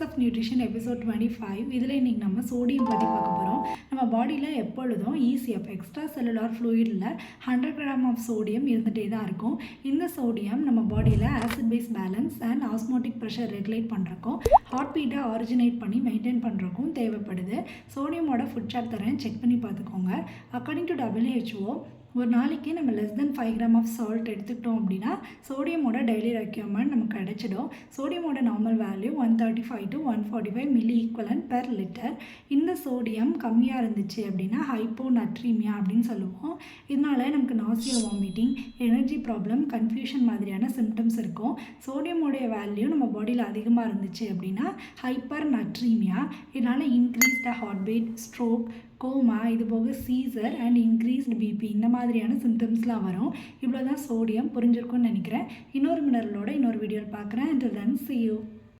Of nutrition episode 25. இதில் இன்றைக்கி நம்ம சோடியம் பற்றி பார்க்க போகிறோம். நம்ம பாடியில் எப்பொழுதும் ECF எக்ஸ்ட்ரா செல்லுலார் ஃப்ளூயிடில் 100 கிராம் ஆஃப் சோடியம் இருந்துகிட்டே தான் இருக்கும். இந்த சோடியம் நம்ம பாடியில் acid base balance and osmotic pressure regulate பண்ணுறக்கும், ஹார்ட் பீட்டை ஆரிஜினேட் பண்ணி மெயின்டைன் பண்ணுறக்கும் தேவைப்படுது. சோடியமோட ஃபுட் சார்ட் தரேன், செக் பண்ணி பார்த்துக்கோங்க. அக்கார்டிங் டு WHO, ஒரு நாளைக்கு நம்ம less than 5 gram of salt எடுத்துக்கிட்டோம் அப்படின்னா சோடியமோட டெய்லி ரெக்யர்மெண்ட் நமக்கு கிடைச்சிடும். சோடியமோட normal value 135 to 145 milli equivalent per litre. இந்த சோடியம் கம்மியாக இருந்துச்சு அப்படின்னா ஹைப்போநட்ரீமியா அப்படின்னு சொல்லுவோம். இதனால நமக்கு nausea, vomiting, energy problem, confusion மாதிரியான சிம்டம்ஸ் இருக்கும். சோடியமோடைய வேல்யூ நம்ம பாடியில் அதிகமாக இருந்துச்சு அப்படின்னா ஹைப்பர் நட்ரீமியா. இதனால் increase the heart beat, stroke, coma, இது போக சீசர் அண்ட் இன்க்ரீஸ்டு பிபி இந்த மாதிரியான சிம்டம்ஸ்லாம் வரும். இவ்வளோ தான் சோடியம். புரிஞ்சிருக்கும்னு நினைக்கிறேன். இன்னொரு மினரலோட இன்னொரு வீடியோவில் பார்க்குறேன். until then, see you.